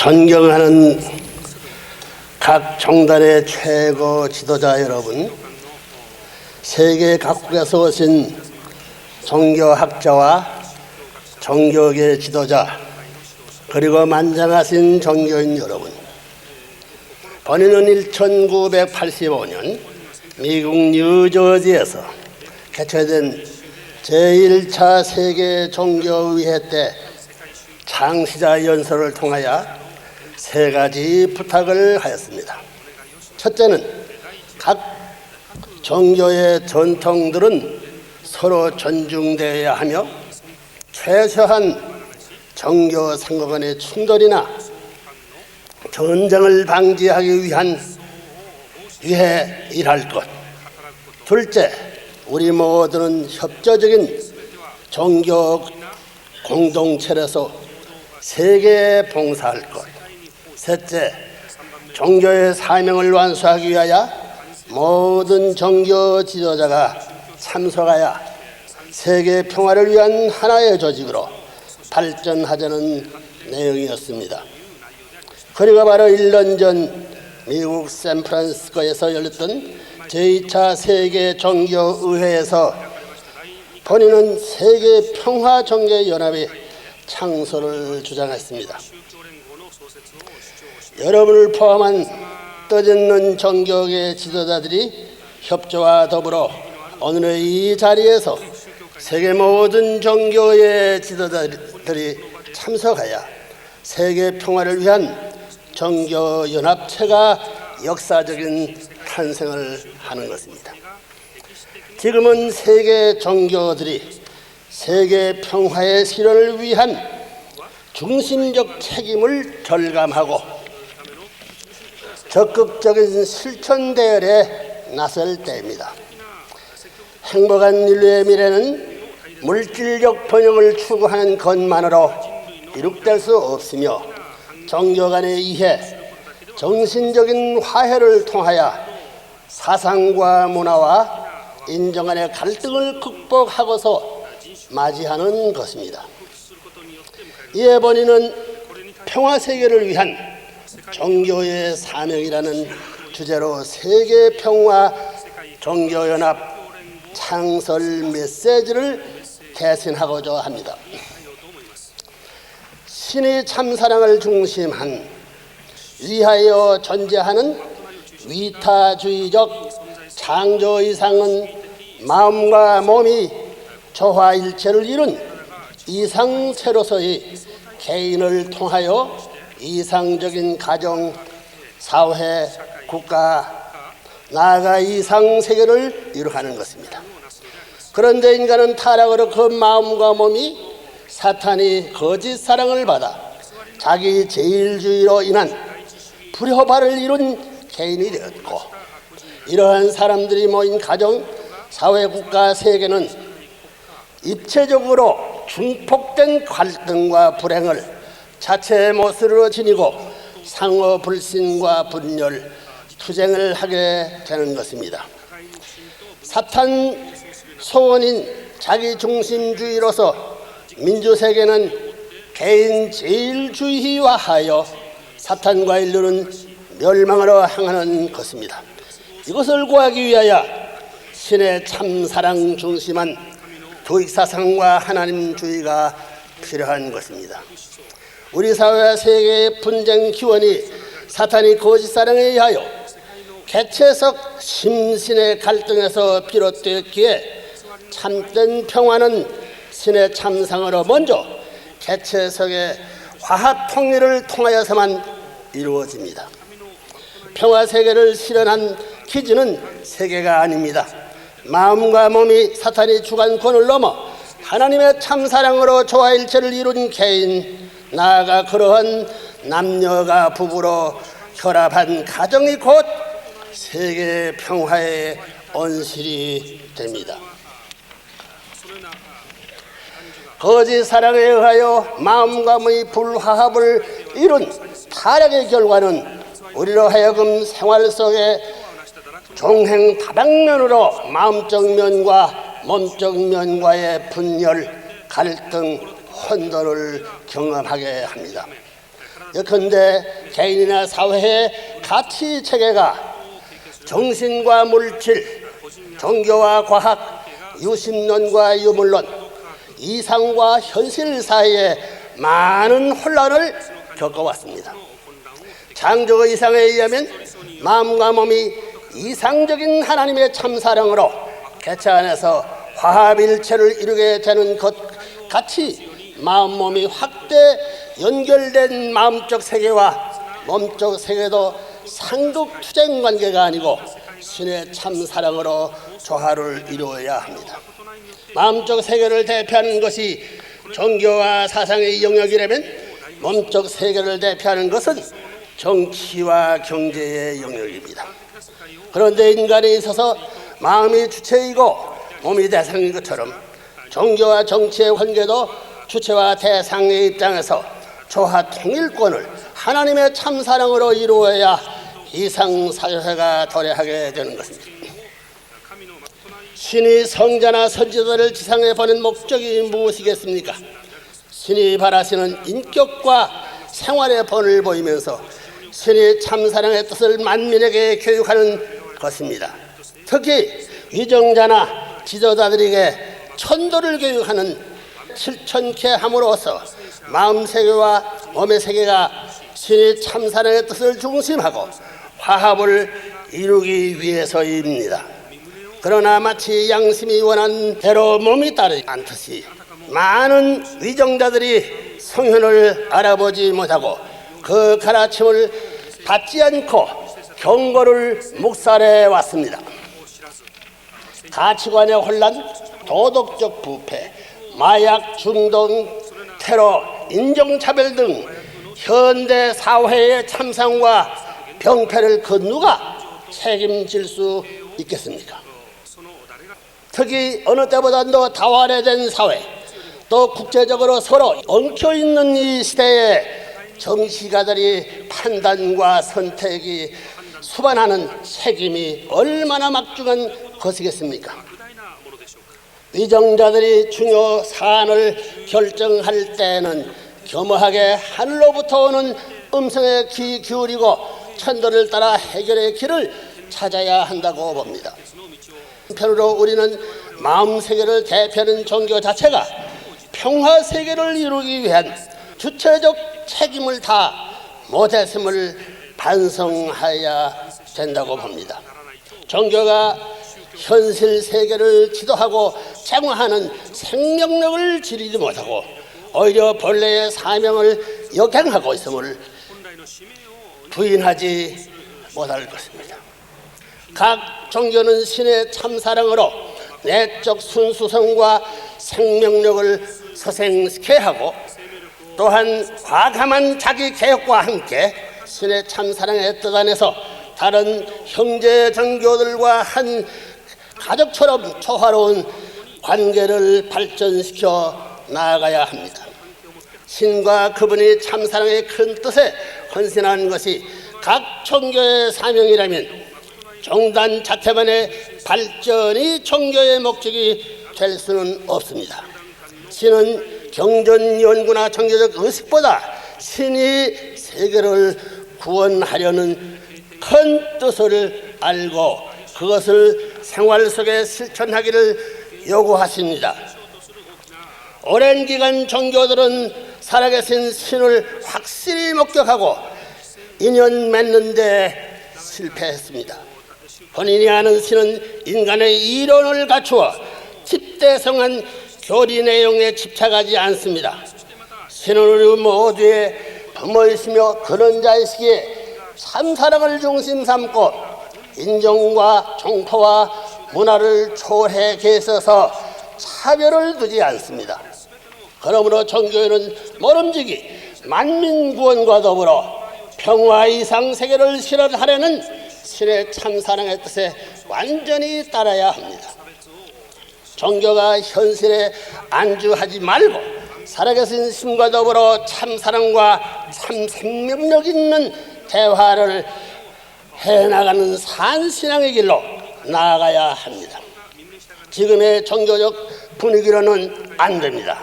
존경하는 각 정단의 최고 지도자 여러분, 세계 각국에서 오신 종교학자와 종교계 지도자, 그리고 만장하신 종교인 여러분, 본인은 1985년 미국 뉴저지에서 개최된 제1차 세계 종교의회 때 창시자 연설을 통하여 세 가지 부탁을 하였습니다. 첫째는 각 종교의 전통들은 서로 존중되어야 하며 최소한 종교 상호 간의 충돌이나 전쟁을 방지하기 위해 일할 것. 둘째, 우리 모두는 협조적인 종교 공동체로서 세계에 봉사할 것. 셋째, 종교의 사명을 완수하기 위하여 모든 종교 지도자가 참석하여 세계 평화를 위한 하나의 조직으로 발전하자는 내용이었습니다. 그리고 바로 1년 전 미국 샌프란시스코에서 열렸던 제2차 세계 종교의회에서 본인은 세계 평화종교연합의 창설을 주장했습니다. 여러분을 포함한 뜻있는 종교계 지도자들이 협조와 더불어 오늘의 이 자리에서 세계 모든 종교의 지도자들이 참석하여 세계 평화를 위한 종교연합체가 역사적인 탄생을 하는 것입니다. 지금은 세계 종교들이 세계 평화의 실현을 위한 중심적 책임을 절감하고 적극적인 실천 대열에 나설 때입니다. 행복한 인류의 미래는 물질적 번영을 추구하는 것만으로 이룩될 수 없으며 종교 간의 이해, 정신적인 화해를 통하여 사상과 문화와 인종 간의 갈등을 극복하고서 맞이하는 것입니다. 이에 본인은 평화세계를 위한 종교의 사명이라는 주제로 세계평화 종교연합 창설 메시지를 개진하고자 합니다. 신의 참사랑을 중심한 위하여 존재하는 위타주의적 창조 이상은 마음과 몸이 조화일체를 이룬 이상체로서의 개인을 통하여 이상적인 가정, 사회, 국가, 나아가 이상세계를 이루어가는 것입니다. 그런데 인간은 타락으로 그 마음과 몸이 사탄이 거짓 사랑을 받아 자기 제일주의로 인한 불효발을 이룬 개인이 되었고, 이러한 사람들이 모인 가정, 사회, 국가, 세계는 입체적으로 중폭된 갈등과 불행을 자체의 모습으로 지니고 상호 불신과 분열, 투쟁을 하게 되는 것입니다. 사탄 소원인 자기중심주의로서 민주세계는 개인 제일주의화하여 사탄과 인류는 멸망으로 향하는 것입니다. 이것을 구하기 위하여 신의 참사랑 중심한 도익사상과 하나님주의가 필요한 것입니다. 우리 사회와 세계의 분쟁 기원이 사탄이 거짓사랑에 의하여 개체적 심신의 갈등에서 비롯되었기에 참된 평화는 신의 참상으로 먼저 개체석의 화합통일을 통하여서만 이루어집니다. 평화세계를 실현한 기준은 세계가 아닙니다. 마음과 몸이 사탄이 주관 권을 넘어 하나님의 참사랑으로 조화일체를 이룬 개인, 나아가 그러한 남녀가 부부로 결합한 가정이 곧 세계 평화의 온실이 됩니다. 거짓 사랑에 의하여 마음과 몸의 불화합을 이룬 타락의 결과는 우리로 하여금 생활 속에 종행 다방면으로 마음적 면과 몸적 면과의 분열, 갈등, 혼돈을 경험하게 합니다. 예컨대 개인이나 사회의 가치 체계가 정신과 물질, 종교와 과학, 유심론과 유물론, 이상과 현실 사이에 많은 혼란을 겪어왔습니다. 창조 이상에 의하면 마음과 몸이 이상적인 하나님의 참사랑으로 개체 안에서 화합일체를 이루게 되는 것 같이 마음 몸이 확대 연결된 마음적 세계와 몸적 세계도 상극 투쟁 관계가 아니고 신의 참사랑으로 조화를 이루어야 합니다. 마음적 세계를 대표하는 것이 종교와 사상의 영역이라면 몸적 세계를 대표하는 것은 정치와 경제의 영역입니다. 그런데 인간에 있어서 마음이 주체이고 몸이 대상인 것처럼 종교와 정치의 관계도 주체와 대상의 입장에서 조화 통일권을 하나님의 참사랑으로 이루어야 이상사회가 도래하게 되는 것입니다. 신이 성자나 선지자를 지상에 보낸 목적이 무엇이겠습니까? 신이 바라시는 인격과 생활의 본을 보이면서 신이 참사랑의 뜻을 만민에게 교육하는 것입니다. 특히 위정자나 지도자들에게 천도를 교육하는 실천케 함으로써 마음 세계와 몸의 세계가 신이 참사랑의 뜻을 중심하고 화합을 이루기 위해서입니다. 그러나 마치 양심이 원하는 대로 몸이 따르지 않듯이 많은 위정자들이 성현을 알아보지 못하고 그 가르침을 받지 않고 경고를 묵살해 왔습니다. 가치관의 혼란, 도덕적 부패, 마약 중독, 테러, 인종차별 등 현대 사회의 참상과 병폐를 그 누가 책임질 수 있겠습니까? 특히 어느 때보다도 다원화된 사회, 또 국제적으로 서로 엉켜있는 이 시대에 정치가들이 판단과 선택이 수반하는 책임이 얼마나 막중한 것이겠습니까? 위정자들이 중요 사안을 결정할 때는 겸허하게 하늘로부터 오는 음성에 귀 기울이고 천도를 따라 해결의 길을 찾아야 한다고 봅니다. 한편으로 우리는 마음 세계를 대표하는 종교 자체가 평화 세계를 이루기 위한 주체적 책임을 다 못했음을 반성해야 된다고 봅니다. 종교가 현실 세계를 지도하고 정화하는 생명력을 지니지 못하고 오히려 본래의 사명을 역행하고 있음을 부인하지 못할 것입니다. 각 종교는 신의 참사랑으로 내적 순수성과 생명력을 서생시켜야 하고 또한 과감한 자기 개혁과 함께 신의 참사랑의 뜻 안에서 다른 형제 종교들과 한 가족처럼 조화로운 관계를 발전시켜 나아가야 합니다. 신과 그분이 참사랑의 큰 뜻에 헌신하는 것이 각 종교의 사명이라면 종단 자체만의 발전이 종교의 목적이 될 수는 없습니다. 신은 경전 연구나 종교적 의식보다 신이 세계를 구원하려는 큰 뜻을 알고 그것을 생활 속에 실천하기를 요구하십니다. 오랜 기간 종교들은 살아계신 신을 확실히 목격하고 인연 맺는 데 실패했습니다. 본인이 아는 신은 인간의 이론을 갖추어 집대성한 교리 내용에 집착하지 않습니다. 신은 우리 모두의 부모이시며 그런 자이시기에 참사랑을 중심 삼고 인종과 종파와 문화를 초월해 계셔서 차별을 두지 않습니다. 그러므로 종교에는 모름지기 만민 구원과 더불어 평화 이상 세계를 실현하려는 신의 참사랑의 뜻에 완전히 따라야 합니다. 종교가 현실에 안주하지 말고 살아계신 신과 더불어 참사랑과 참 생명력 있는 대화를 해나가는 산신앙의 길로 나아가야 합니다. 지금의 종교적 분위기로는 안 됩니다.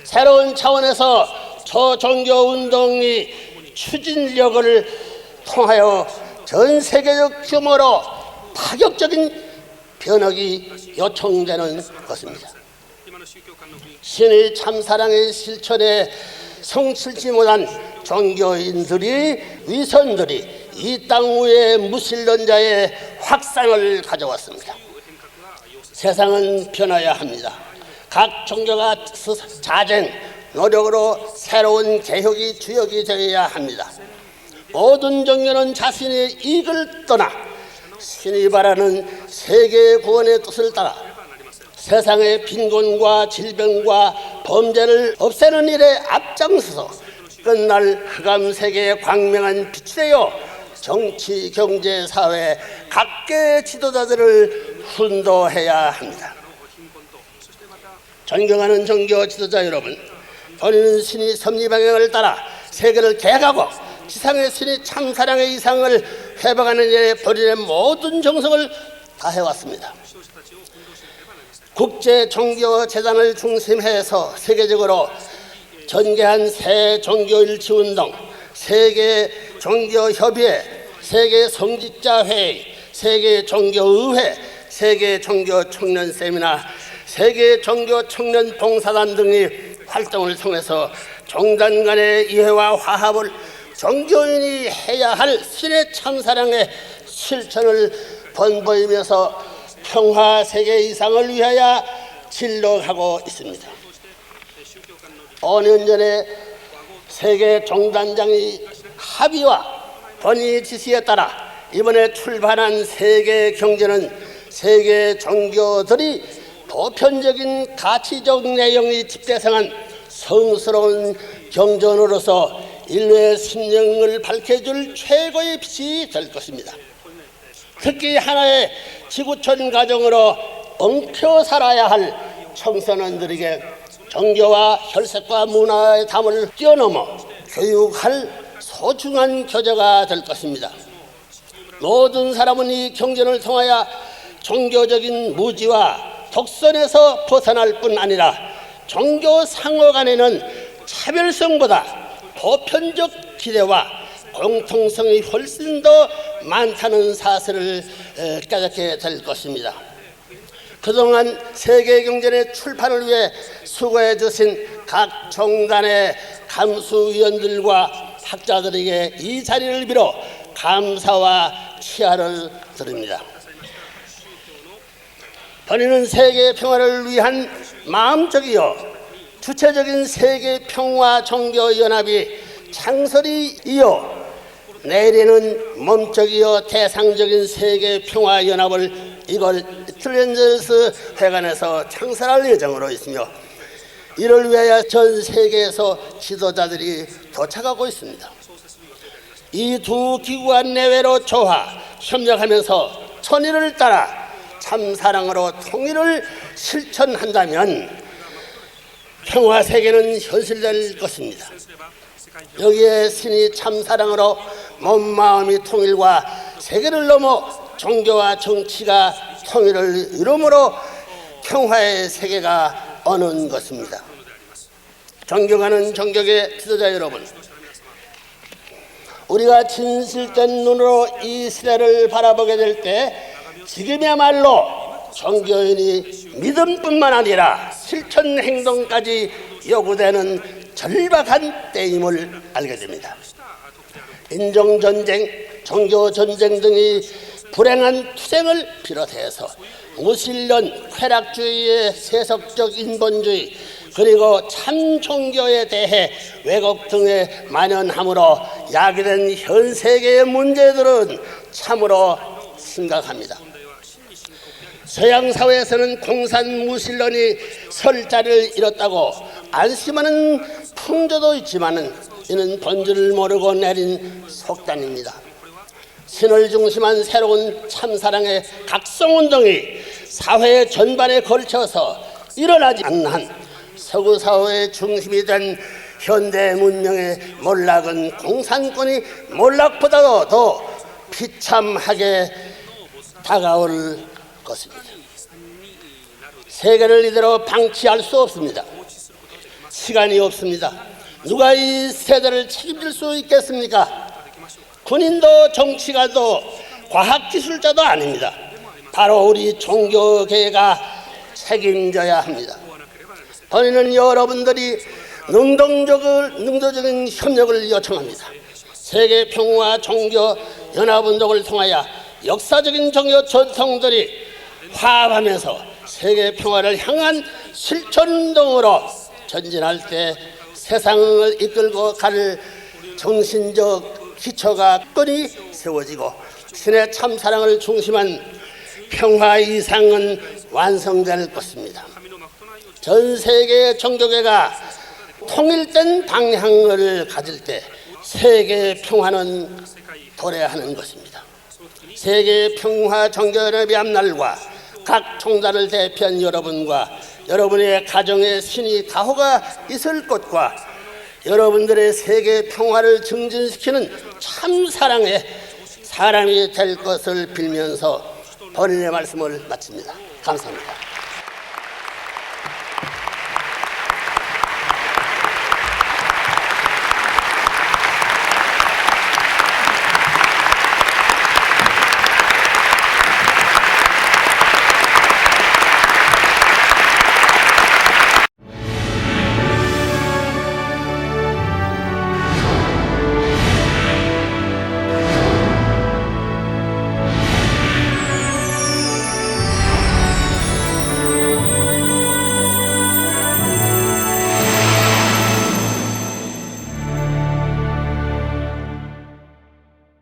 새로운 차원에서 초종교 운동이 추진력을 통하여 전 세계적 규모로 파격적인 변혁이 요청되는 것입니다. 신의 참사랑의 실천에 성실치 못한 종교인들이 위선들이 이 땅 위에 무신론자의 확산을 가져왔습니다. 세상은 변화해야 합니다. 각 종교가 자정, 노력으로 새로운 개혁이 주역이 되어야 합니다. 모든 종교는 자신의 이익을 떠나 신이 바라는 세계 구원의 뜻을 따라 세상의 빈곤과 질병과 범죄를 없애는 일에 앞장서서 끝날 흑암 세계의 광명한 빛이 되어 정치, 경제, 사회 각계의 지도자들을 훈도해야 합니다. 존경하는 종교 지도자 여러분, 본인은 신이 섭리 방향을 따라 세계를 개혁하고 지상의 신이 참사랑의 이상을 회복하는 일에 본인의 모든 정성을 다해왔습니다. 국제종교재단을 중심해서 세계적으로 전개한 새 종교일치운동, 세계종교협의회, 세계성직자회의, 세계종교의회, 세계종교청년세미나, 세계종교청년봉사단 등의 활동을 통해서 종단 간의 이해와 화합을 종교인이 해야 할 신의 참사랑의 실천을 번보이면서 평화 세계 이상을 위하여 진력하고 있습니다. 5년 전에 세계 종단장의 합의와 본의 지시에 따라 이번에 출발한 세계 경제는 세계 종교들이 보편적인 가치적 내용이 집대성한 성스러운 경전으로서 인류의 심령을 밝혀줄 최고의 빛이 될 것입니다. 특히 하나의 지구촌 가정으로 엉켜 살아야 할 청소년들에게 종교와 혈색과 문화의 담을 뛰어넘어 교육할 소중한 교재가 될 것입니다. 모든 사람은 이 경전을 통하여 종교적인 무지와 독선에서 벗어날 뿐 아니라 종교 상호 간에는 차별성보다 보편적 기대와 공통성이 훨씬 더 많다는 사실을 깨닫게 될 것입니다. 그동안 세계경전의 출판을 위해 수고해 주신 각 종단의 감수위원들과 학자들에게 이 자리를 빌어 감사와 치하를 드립니다. 본인은 세계 평화를 위한 마음적이요 주체적인 세계 평화 종교 연합이 창설이 이어 내일에는 몸적이요 대상적인 세계 평화 연합을 이걸 트렌저스 회관에서 창설할 예정으로 있으며 이를 위하여 전 세계에서 지도자들이 도착하고 있습니다. 이 두 기구간 내외로 조화 협력하면서 천의를 따라 참사랑으로 통일을 실천한다면 평화 세계는 현실될 것입니다. 여기에 신이 참사랑으로 몸 마음이 통일과 세계를 넘어 종교와 정치가 통일을 이루므로 평화의 세계가 오는 것입니다. 존경하는 종교계 지도자 여러분, 우리가 진실된 눈으로 이 시대를 바라보게 될 때 지금이야말로 종교인이 믿음뿐만 아니라 실천 행동까지 요구되는 절박한 때임을 알게 됩니다. 인종전쟁, 종교전쟁 등의 불행한 투쟁을 비롯해서 무신론, 쾌락주의의 세속적 인본주의 그리고 참종교에 대해 왜곡 등의 만연함으로 야기된 현 세계의 문제들은 참으로 심각합니다. 서양 사회에서는 공산 무신론이 설 자리를 잃었다고 안심하는 풍조도 있지만 이는 본질을 모르고 내린 속단입니다. 신을 중심한 새로운 참사랑의 각성운동이 사회 전반에 걸쳐서 일어나지 않는 한 서구 사회의 중심이 된 현대 문명의 몰락은 공산권이 몰락보다도 더 비참하게 다가올 것입니다. 세계를 이대로 방치할 수 없습니다. 시간이 없습니다. 누가 이 세대를 책임질 수 있겠습니까? 군인도 정치가도 과학기술자도 아닙니다. 바로 우리 종교계가 책임져야 합니다. 저희는 여러분들이 능동적인 협력을 요청합니다. 세계평화 종교연합운동을 통하여 역사적인 종교 전통들이 화합하면서 세계평화를 향한 실천운동으로 전진할 때 세상을 이끌고 갈 정신적 기초가 끈이 세워지고 신의 참사랑을 중심한 평화 이상은 완성될 것입니다. 전 세계 종교계가 통일된 방향을 가질 때 세계 평화는 도래하는 것입니다. 세계 평화 종교연합의 앞날과 각 종단을 대표한 여러분과 여러분의 가정에 신이 가호가 있을 것과 여러분들의 세계 평화를 증진시키는 참 사랑의 사람이 될 것을 빌면서 본인의 말씀을 마칩니다. 감사합니다.